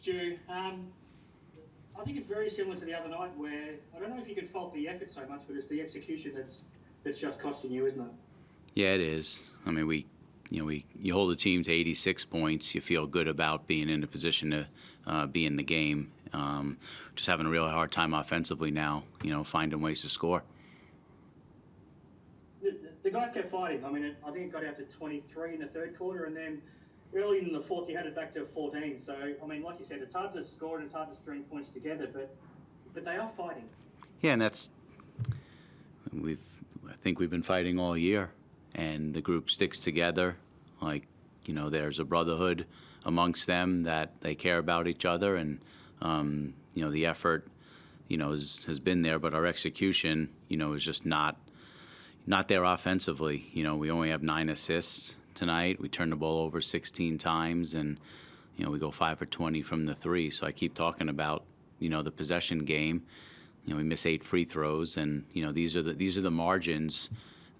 Stu. I think it's very similar to the other night where I don't know if you could fault the effort so much, but it's the execution that's just costing you, isn't it? Yeah, it is. I mean, you hold a team to 86 points. You feel good about being in a position to be in the game. Just having a really hard time offensively now. Finding ways to score. The guys kept fighting. I mean, I think it got out to 23 in the third quarter, and then early in the fourth, you had it back to 14. So, I mean, like you said, it's hard to score and it's hard to string points together, but they are fighting. Yeah, and I think we've been fighting all year, and the group sticks together. There's a brotherhood amongst them that they care about each other, and the effort, has been there, but our execution, is just not there offensively. We only have 9 assists tonight. We turned the ball over 16 times, and we go 5 for 20 from the 3. So I keep talking about the possession game. We miss 8 free throws, and these are the margins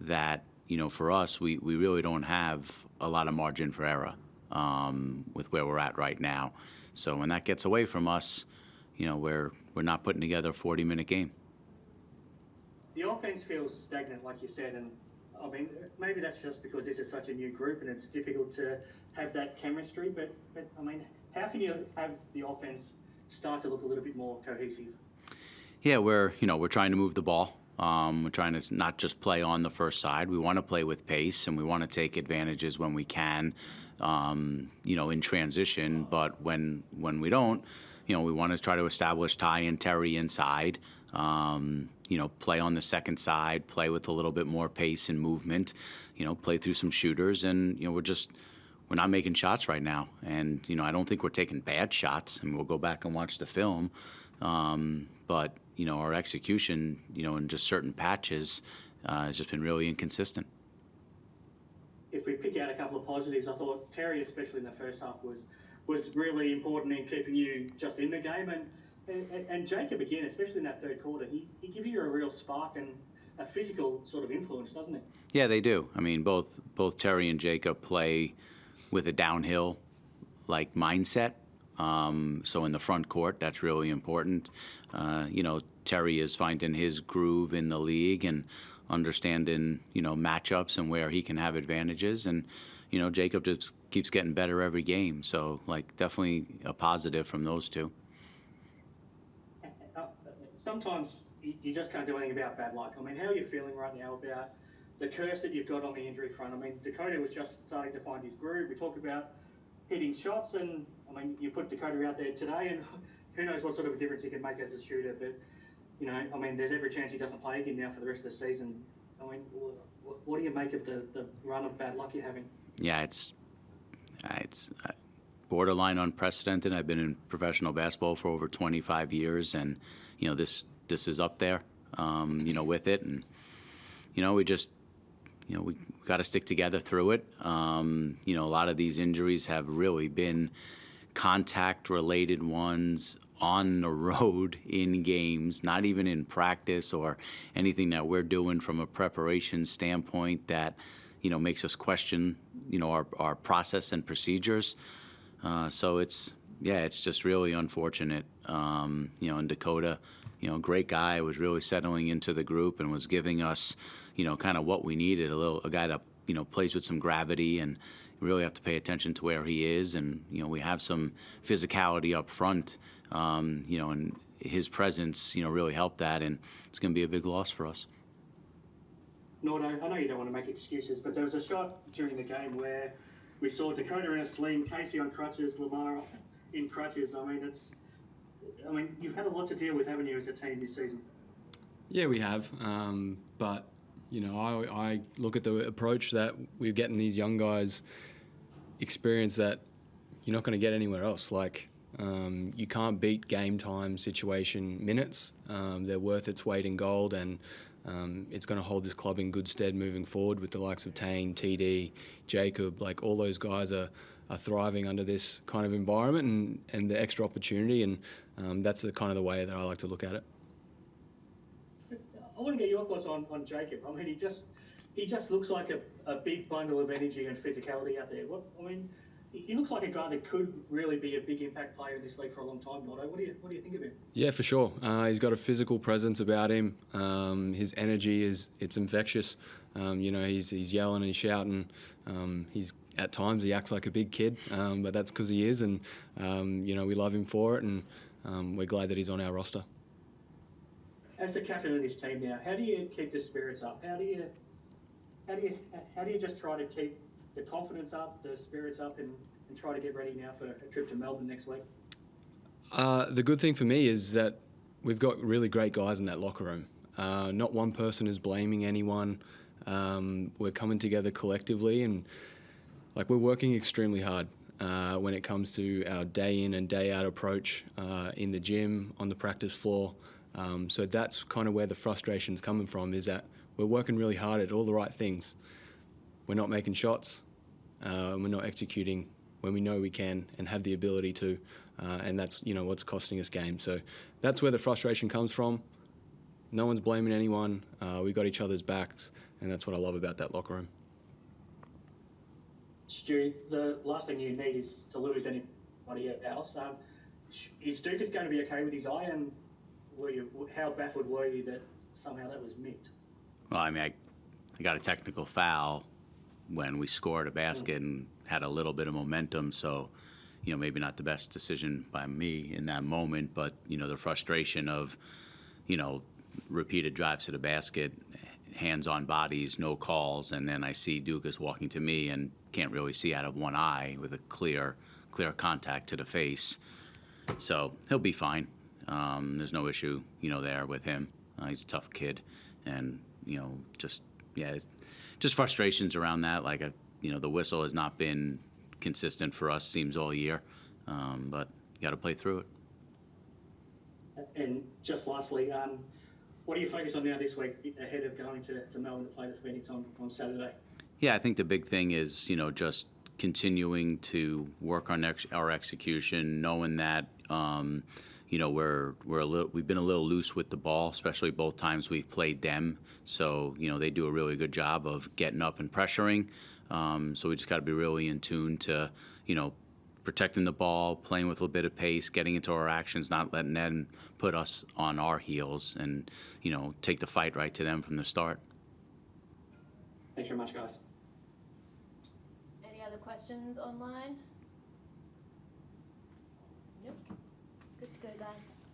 that for us we really don't have a lot of margin for error with where we're at right now. So when that gets away from us, we're not putting together a 40-minute game. The offense feels stagnant, like you said, and I mean, maybe that's just because this is such a new group and it's difficult to have that chemistry, but I mean, how can you have the offense start to look a little bit more cohesive? Yeah, we're trying to move the ball. We're trying to not just play on the first side. We want to play with pace, and we want to take advantages when we can, in transition. But when we don't, we want to try to establish Ty and Terry inside. Play on the second side, play with a little bit more pace and movement, play through some shooters. And, we're not making shots right now. And, I don't think we're taking bad shots. And we'll go back and watch the film. But, our execution, in just certain patches has just been really inconsistent. If we pick out a couple of positives, I thought Terry, especially in the first half, was really important in keeping you just in the game. And Jacob, again, especially in that third quarter, he gives you a real spark and a physical sort of influence, doesn't he? Yeah, they do. I mean, both Terry and Jacob play with a downhill mindset. So in the front court, that's really important. Terry is finding his groove in the league and understanding, matchups and where he can have advantages. And, Jacob just keeps getting better every game. So, definitely a positive from those two. Sometimes you just can't do anything about bad luck. I mean, how are you feeling right now about the curse that you've got on the injury front? I mean, Dakota was just starting to find his groove. We talked about hitting shots, and I mean, you put Dakota out there today, and who knows what sort of a difference he can make as a shooter. But I mean, there's every chance he doesn't play again now for the rest of the season. I mean, what do you make of the run of bad luck you're having? Yeah, it's borderline unprecedented. I've been in professional basketball for over 25 years, and this is up there, with it, and we just, we got to stick together through it. A lot of these injuries have really been contact-related ones on the road in games, not even in practice or anything that we're doing from a preparation standpoint that, makes us question, our process and procedures. So it's just really unfortunate. And Dakota, great guy, was really settling into the group and was giving us, kind of what we needed, a guy that, plays with some gravity, and we really have to pay attention to where he is. And, we have some physicality up front, and his presence, really helped that, and it's going to be a big loss for us. Norton, I know you don't want to make excuses, but there was a shot during the game where we saw Dakota in a sling, Casey on crutches, Lamar in crutches. I mean, you've had a lot to deal with, haven't you, as a team this season? Yeah, we have. But, I look at the approach that we're getting these young guys experience that you're not going to get anywhere else. You can't beat game time situation minutes. They're worth its weight in gold, and it's going to hold this club in good stead moving forward with the likes of Tane, TD, Jacob. All those guys are thriving under this kind of environment and the extra opportunity, and that's the kind of the way that I like to look at it. I want to get your thoughts on Jacob. I mean, he just looks like a big bundle of energy and physicality out there. he looks like a guy that could really be a big impact player in this league for a long time, Norton. What do you think of him? Yeah, for sure. He's got a physical presence about him. His energy it's infectious. He's yelling and he's shouting. At times he acts like a big kid, but that's because he is, and we love him for it, and we're glad that he's on our roster. As the captain of this team now, how do you keep the spirits up? How do you just try to keep the confidence up, the spirits up, and try to get ready now for a trip to Melbourne next week? The good thing for me is that we've got really great guys in that locker room. Not one person is blaming anyone. We're coming together collectively, and we're working extremely hard when it comes to our day in and day out approach in the gym, on the practice floor. So that's kind of where the frustration's coming from, is that we're working really hard at all the right things. We're not making shots, we're not executing when we know we can and have the ability to, and that's what's costing us games. So that's where the frustration comes from. No one's blaming anyone. We got each other's backs, and that's what I love about that locker room. Stu, the last thing you need is to lose anybody else. Is Dukas going to be okay with his eye, and how baffled were you that somehow that was micked? Well, I mean, I got a technical foul when we scored a basket and had a little bit of momentum, so maybe not the best decision by me in that moment, but the frustration of repeated drives to the basket, hands on bodies, no calls, and then I see Dukas walking to me and can't really see out of one eye with a clear contact to the face. So he'll be fine. There's no issue, there with him. He's a tough kid, and just frustrations around that. The whistle has not been consistent for us, seems all year, but you got to play through it. And just lastly, what do you focus on now this week ahead of going to Melbourne to play the Phoenix on Saturday? Yeah, I think the big thing is, just continuing to work on our execution, knowing that, we've been a little loose with the ball, especially both times we've played them. So, they do a really good job of getting up and pressuring. So we just got to be really in tune to, protecting the ball, playing with a little bit of pace, getting into our actions, not letting them put us on our heels, and, take the fight right to them from the start. Thanks very much, guys. Any other questions online? Yep. Good to go, guys.